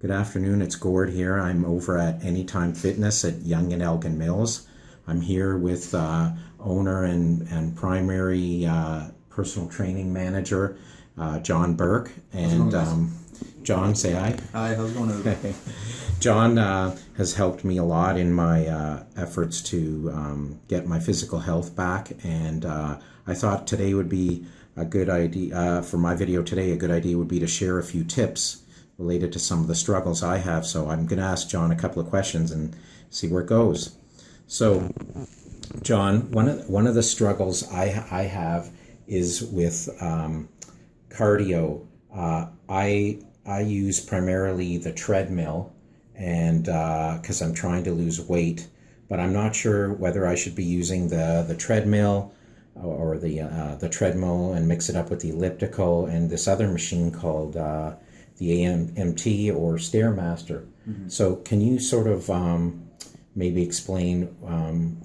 Good afternoon, it's Gord here. I'm over at Anytime Fitness at Yonge and Elgin Mills. I'm here with owner and primary personal training manager, John Burke. And John, say hi. Hi, how's it going? John has helped me a lot in my efforts to get my physical health back, and I thought today would be a good idea, for my video today, a good idea would be to share a few tips related to some of the struggles I have. So I'm going to ask John a couple of questions and see where it goes. So, John, one of the struggles I have is with cardio. I use primarily the treadmill, and because I'm trying to lose weight, but I'm not sure whether I should be using the treadmill or the treadmill and mix it up with the elliptical and this other machine called the AMT or Stairmaster. Mm-hmm. So can you sort of maybe explain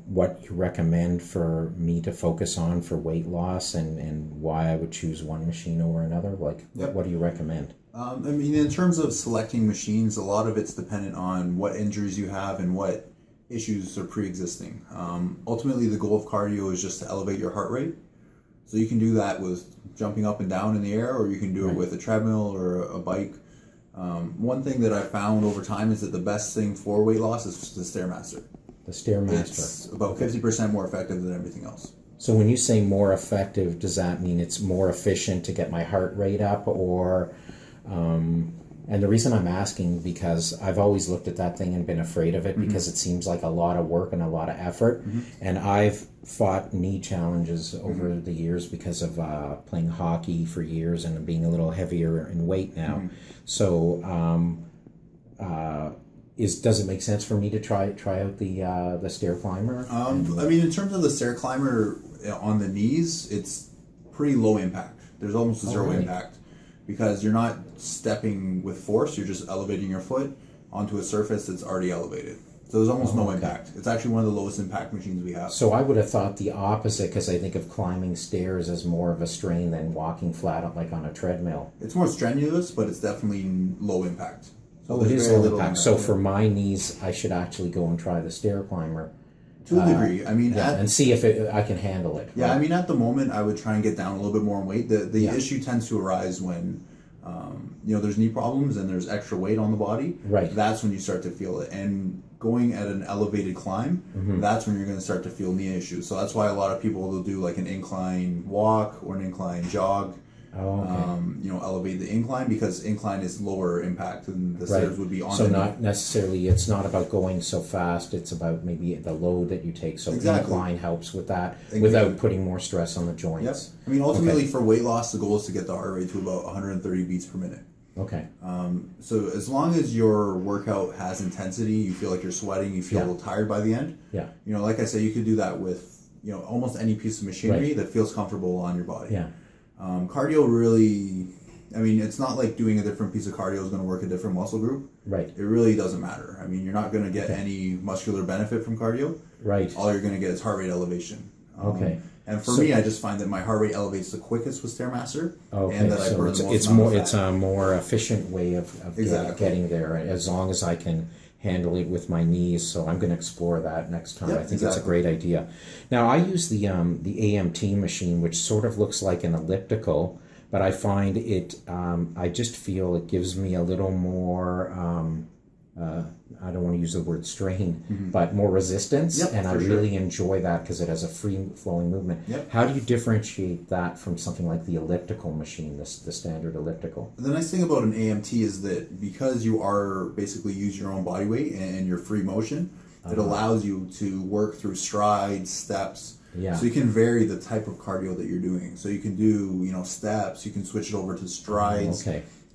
what you recommend for me to focus on for weight loss, and why I would choose one machine over another? Like, Yep. What do you recommend? In terms of selecting machines, a lot of it's dependent on what injuries you have and what issues are pre-existing. Ultimately, the goal of cardio is just to elevate your heart rate. So you can do that with jumping up and down in the air, or you can do it with a treadmill or a bike. One thing that I found over time is that the best thing for weight loss is the Stairmaster. The Stairmaster. It's about 50% more effective than everything else. So when you say more effective, does that mean it's more efficient to get my heart rate up, or... and the reason I'm asking, because I've always looked at that thing and been afraid of it, because it seems like a lot of work and a lot of effort. And I've fought knee challenges over the years because of playing hockey for years and being a little heavier in weight now. So does it make sense for me to try out the Stairclimber? In terms of the Stairclimber on the knees, it's pretty low impact. There's almost a zero impact. Because you're not stepping with force, you're just elevating your foot onto a surface that's already elevated. So there's almost no impact. It's actually one of the lowest impact machines we have. So I would have thought the opposite, because I think of climbing stairs as more of a strain than walking flat like on a treadmill. It's more strenuous, but it's definitely low impact. So it is low impact. So for my knees, I should actually go and try the Stairclimber. To a degree. And see if I can handle it. Yeah, right? At the moment, I would try and get down a little bit more in weight. The issue tends to arise when, there's knee problems and there's extra weight on the body. Right. That's when you start to feel it. And going at an elevated climb, that's when you're going to start to feel knee issues. So that's why a lot of people will do like an incline walk or an incline jog. Elevate the incline, because incline is lower impact than the stairs would be on. So not necessarily, it's not about going so fast, it's about maybe the load that you take. So incline helps with that without putting more stress on the joints. Yep. Ultimately for weight loss, the goal is to get the heart rate to about 130 beats per minute. Okay. So as long as your workout has intensity, you feel like you're sweating, you feel a little tired by the end. Yeah. Like I say, you could do that with almost any piece of machinery that feels comfortable on your body. Yeah. Cardio really, it's not like doing a different piece of cardio is going to work a different muscle group. Right. It really doesn't matter. You're not going to get any muscular benefit from cardio. Right. All you're going to get is heart rate elevation. And for me, I just find that my heart rate elevates the quickest with Stairmaster. And that I burn the most amount of fat. It's a more efficient way of getting there, as long as I can handle it with my knees. So I'm going to explore that next time. I think it's a great idea. Now, I use the AMT machine, which sort of looks like an elliptical, but I find it, I just feel it gives me a little more, I don't want to use the word strain, but more resistance. And I really enjoy that because it has a free-flowing movement. How do you differentiate that from something like the elliptical machine, the standard elliptical? The nice thing about an AMT is that because you are basically use your own body weight and your free motion, it allows you to work through strides, steps. So you can vary the type of cardio that you're doing. So you can do, steps, you can switch it over to strides.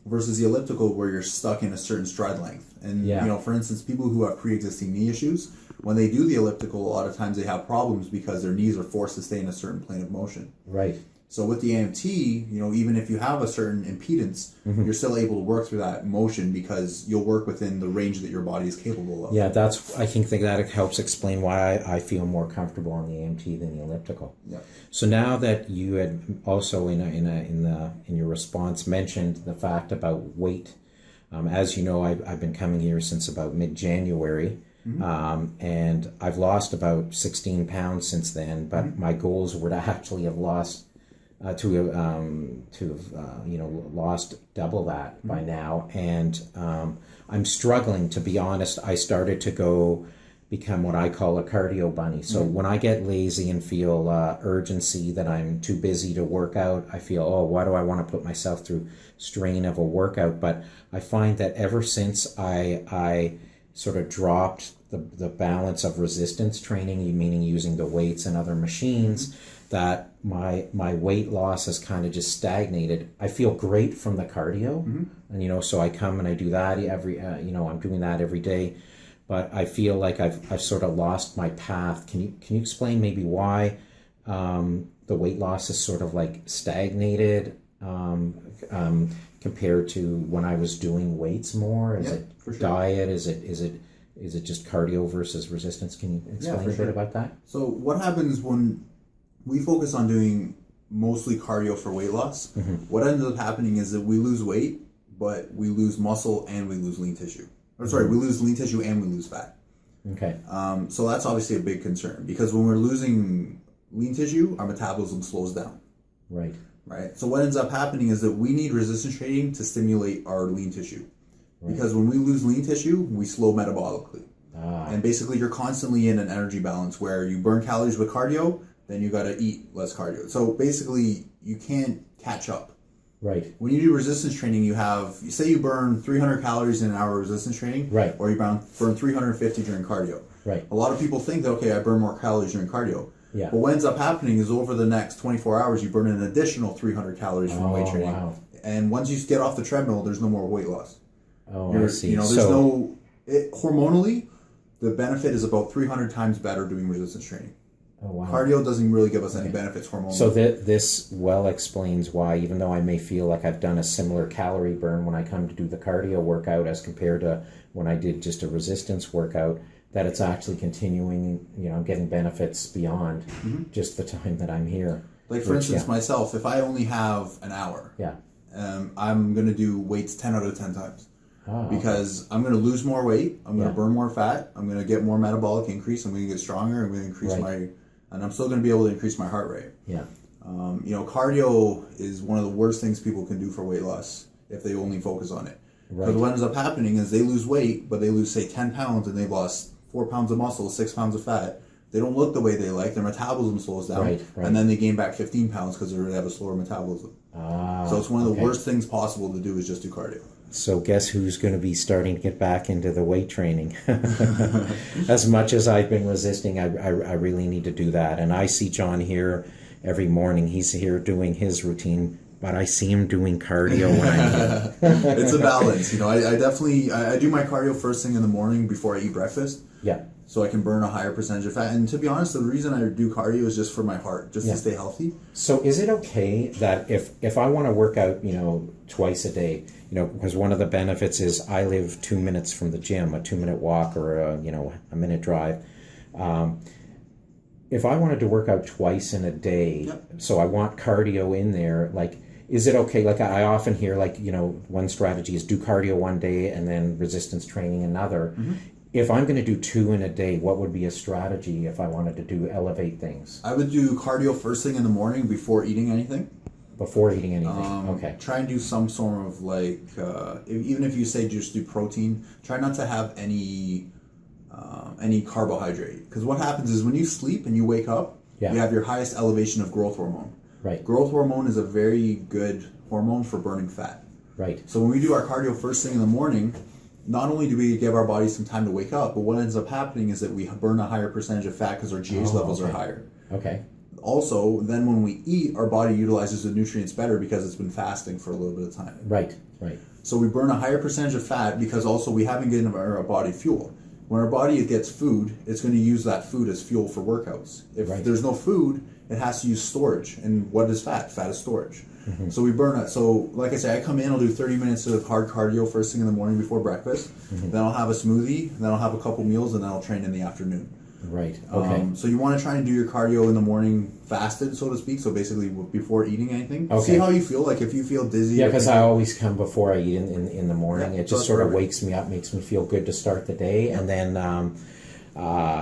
Versus the elliptical, where you're stuck in a certain stride length. And, for instance, people who have pre-existing knee issues, when they do the elliptical, a lot of times they have problems because their knees are forced to stay in a certain plane of motion. Right. So with the AMT, even if you have a certain impedance, you're still able to work through that motion because you'll work within the range that your body is capable of. Yeah, I think that helps explain why I feel more comfortable on the AMT than the elliptical. Yeah. So now that you had also in your response mentioned the fact about weight As you know, I've been coming here since about mid-January, and I've lost about 16 pounds since then. But my goals were to actually have lost lost double that by now, and I'm struggling, to be honest. I started to become what I call a cardio bunny. So when I get lazy and feel urgency that I'm too busy to work out, I feel, oh, why do I want to put myself through strain of a workout? But I find that ever since I sort of dropped the balance of resistance training, meaning using the weights and other machines, that my weight loss has kind of just stagnated. I feel great from the cardio, and so I come and I do that I'm doing that every day. But I feel like I've sort of lost my path. Can you explain maybe why the weight loss is sort of like stagnated compared to when I was doing weights more? Is it for sure. Diet? Is it just cardio versus resistance? Can you explain a bit about that? So what happens when we focus on doing mostly cardio for weight loss? What ends up happening is that we lose weight, but we lose muscle and we lose lean tissue. We lose lean tissue and we lose fat. Okay. So that's obviously a big concern, because when we're losing lean tissue, our metabolism slows down. Right. Right. So what ends up happening is that we need resistance training to stimulate our lean tissue. Right. Because when we lose lean tissue, we slow metabolically. And basically you're constantly in an energy balance where you burn calories with cardio, then you got to eat less cardio. So basically you can't catch up. Right. When you do resistance training, you say you burn 300 calories in an hour of resistance training, right, or you burn 350 during cardio. Right. A lot of people think that, okay, I burn more calories during cardio. Yeah. But what ends up happening is over the next 24 hours, you burn an additional 300 calories from weight training. Wow. And once you get off the treadmill, there's no more weight loss. I see. Hormonally, the benefit is about 300 times better doing resistance training. Oh, wow. Cardio doesn't really give us any benefits hormonally. So this well explains why, even though I may feel like I've done a similar calorie burn when I come to do the cardio workout as compared to when I did just a resistance workout, that it's actually continuing, getting benefits beyond just the time that I'm here. Like, for instance, myself, if I only have an hour, I'm going to do weights 10 out of 10 times. Because I'm going to lose more weight, I'm going to burn more fat, I'm going to get more metabolic increase, I'm going to get stronger, I'm going to increase and I'm still going to be able to increase my heart rate. Yeah. Cardio is one of the worst things people can do for weight loss if they only focus on it. Because what ends up happening is they lose weight, but they lose, say, 10 pounds, and they've lost 4 pounds of muscle, 6 pounds of fat. They don't look the way they like, their metabolism slows down, and then they gain back 15 pounds because they have a slower metabolism. So it's one of the worst things possible to do is just do cardio. So guess who's going to be starting to get back into the weight training? As much as I've been resisting, I really need to do that. And I see John here every morning. He's here doing his routine, but I see him doing cardio when I eat. It's a balance. I do my cardio first thing in the morning before I eat breakfast. Yeah. So I can burn a higher percentage of fat. And to be honest, the reason I do cardio is just for my heart, just to stay healthy. So is it okay that if I want to work out, twice a day, because one of the benefits is I live 2 minutes from the gym, a 2-minute walk or a minute drive. If I wanted to work out twice in a day, so I want cardio in there, is it okay? I often hear, one strategy is do cardio one day and then resistance training another. If I'm going to do 2 in a day, what would be a strategy if I wanted to elevate things? I would do cardio first thing in the morning before eating anything. Before eating anything, okay. Try and do some sort of even if you say just do protein, try not to have any carbohydrate. Because what happens is when you sleep and you wake up, you have your highest elevation of growth hormone. Right. Growth hormone is a very good hormone for burning fat. Right. So when we do our cardio first thing in the morning, not only do we give our body some time to wake up, but what ends up happening is that we burn a higher percentage of fat because our GH levels are higher. Okay. Also, then when we eat, our body utilizes the nutrients better because it's been fasting for a little bit of time. Right. So we burn a higher percentage of fat because also we haven't given our body fuel. When our body gets food, it's going to use that food as fuel for workouts. If there's no food, it has to use storage. And what is fat? Fat is storage. So we burn it. So like I say, I come in, I'll do 30 minutes of hard cardio first thing in the morning before breakfast. Then I'll have a smoothie, then I'll have a couple meals, and then I'll train in the afternoon. Right. Okay. So you want to try and do your cardio in the morning fasted, so to speak. So basically before eating anything. Okay. See how you feel. Like if you feel dizzy. Yeah, because I always come before I eat in the morning. Yeah, it just sort of wakes me up, makes me feel good to start the day, and then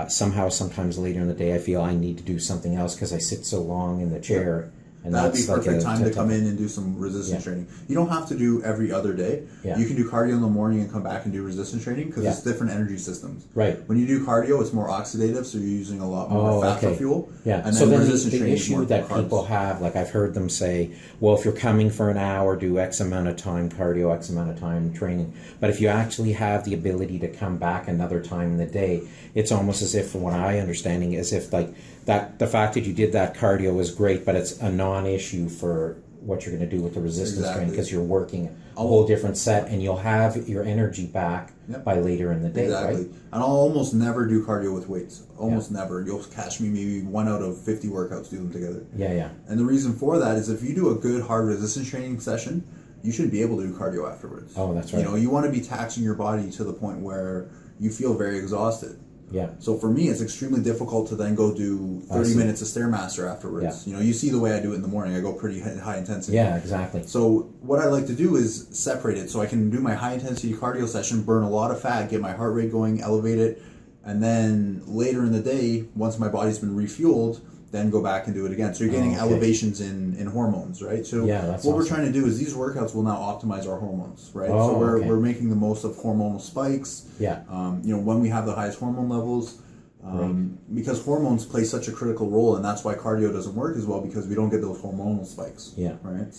sometimes later in the day I feel I need to do something else because I sit so long in the chair. And that'd be perfect time to come in and do some resistance training. You don't have to do every other day. Yeah. You can do cardio in the morning and come back and do resistance training because it's different energy systems. Right. When you do cardio, it's more oxidative, so you're using a lot more fat for fuel. Yeah. And so then resistance the issue that people have, like I've heard them say, well, if you're coming for an hour, do X amount of time cardio, X amount of time training. But if you actually have the ability to come back another time in the day, it's almost as if, from what I understanding, as if like that the fact that you did that cardio is great, but it's a non-issue for what you're going to do with the resistance training because you're working a whole different set and you'll have your energy back by later in the day, right? And I'll almost never do cardio with weights. Almost never. You'll catch me maybe 1 out of 50 workouts do them together. Yeah. And the reason for that is if you do a good hard resistance training session, you should be able to do cardio afterwards. Oh, that's right. You know, you want to be taxing your body to the point where you feel very exhausted. Yeah. So for me, it's extremely difficult to then go do 30 minutes of Stairmaster afterwards. Yeah. You know, you see the way I do it in the morning. I go pretty high intensity. Yeah, exactly. So what I like to do is separate it so I can do my high intensity cardio session, burn a lot of fat, get my heart rate going, elevate it, and then later in the day, once my body's been refueled, then go back and do it again. So you're getting elevations in hormones, right? So what we're trying to do is these workouts will now optimize our hormones, right? So we're making the most of hormonal spikes. Yeah. You know, when we have the highest hormone levels, because hormones play such a critical role, and that's why cardio doesn't work as well because we don't get those hormonal spikes. Yeah. Right.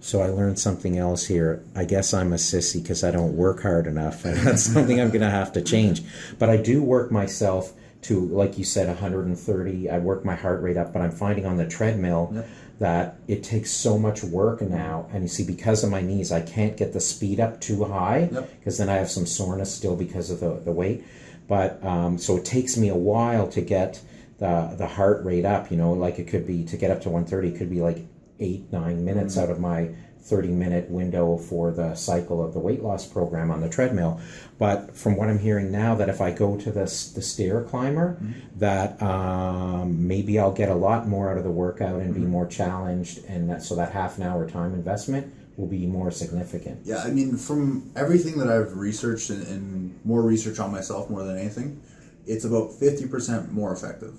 So I learned something else here. I guess I'm a sissy because I don't work hard enough, and that's something I'm going to have to change. But I do work myself to, like you said, 130. I work my heart rate up, but I'm finding on the treadmill that it takes so much work now. And you see, because of my knees, I can't get the speed up too high because then I have some soreness still because of the weight. But so it takes me a while to get the heart rate up, you know, like it could be to get up to 130, it could be like 8-9 minutes out of my 30-minute window for the cycle of the weight loss program on the treadmill. But from what I'm hearing now, that if I go to the Stairclimber, that maybe I'll get a lot more out of the workout and be more challenged, and so that half an hour time investment will be more significant. Yeah, I mean, from everything that I've researched and more research on myself more than anything, it's about 50% more effective.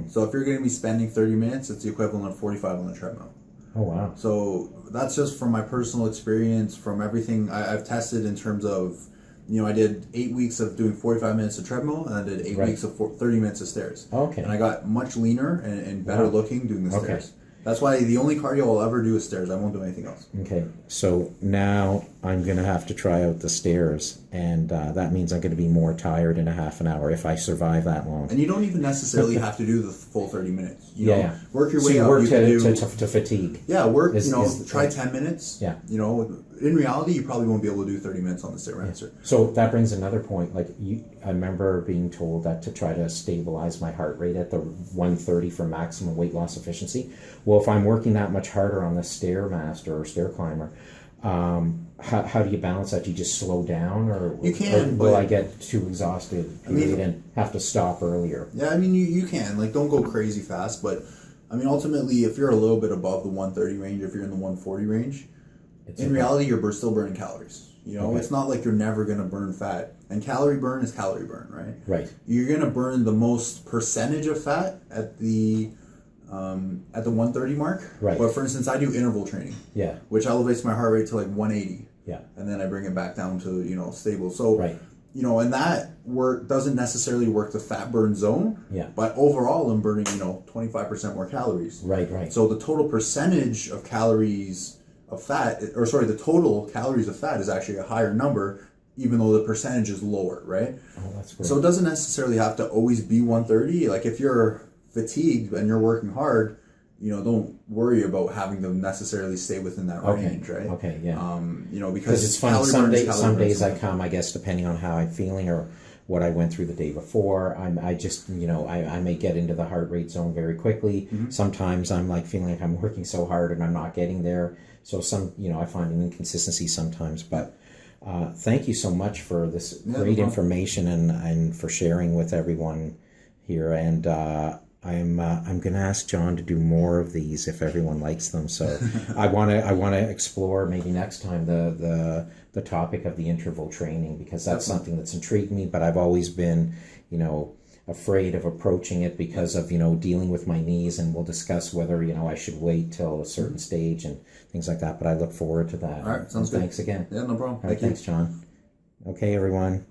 So if you're going to be spending 30 minutes, it's the equivalent of 45 on the treadmill. Oh, wow. So that's just from my personal experience, from everything I've tested in terms of, you know, I did 8 weeks of doing 45 minutes of treadmill, and I did 8 weeks of 30 minutes of stairs. Okay. And I got much leaner and better looking doing the stairs. That's why the only cardio I'll ever do is stairs. I won't do anything else. Okay, so now I'm going to have to try out the stairs, and that means I'm going to be more tired in a half an hour if I survive that long. And you don't even necessarily have to do the full 30 minutes. You know, work your way so you up. work you can do, to fatigue. Yeah, try 10 minutes. Yeah. You know, in reality, you probably won't be able to do 30 minutes on the Stairmaster. So that brings another point. Like I remember being told that to try to stabilize my heart rate at the 130 for maximum weight loss efficiency. Well, if I'm working that much harder on the Stairmaster or Stairclimber, how do you balance that? Do you just slow down, or you can? Or will I get too exhausted and have to stop earlier? Yeah, I mean you can. Like, don't go crazy fast, but I mean ultimately, if you're a little bit above the 130 range, if you're in the 140 range, in reality you're still burning calories. You know, it's not like you're never going to burn fat. And calorie burn is calorie burn, right? Right. You're going to burn the most percentage of fat at the 130 mark. Right. But for instance, I do interval training. Yeah. Which elevates my heart rate to like 180. Yeah. And then I bring it back down to, you know, stable. So, you know, and that work doesn't necessarily work the fat burn zone. Yeah. But overall, I'm burning, you know, 25% more calories. Right. So the total percentage of calories of fat, the total calories of fat is actually a higher number, even though the percentage is lower, right? Oh, that's great. So it doesn't necessarily have to always be 130. Like if you're fatigued and you're working hard, you know, don't worry about having to necessarily stay within that range, right? Okay, yeah. You know, because it's funny. Some days I come, I guess, depending on how I'm feeling or what I went through the day before. I just, you know, I may get into the heart rate zone very quickly. Sometimes I'm like feeling like I'm working so hard and I'm not getting there. So I find an inconsistency sometimes. But thank you so much for this great information and for sharing with everyone here, and I'm going to ask John to do more of these if everyone likes them. So I want to explore maybe next time the topic of the interval training, because that's something that's intrigued me, but I've always been, afraid of approaching it because of, dealing with my knees, and we'll discuss whether, I should wait till a certain stage and things like that, but I look forward to that. All right, sounds good. Thanks again. Yeah, no problem. All right, thanks, John. Okay, everyone.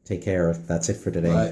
Take care. That's it for today. Bye.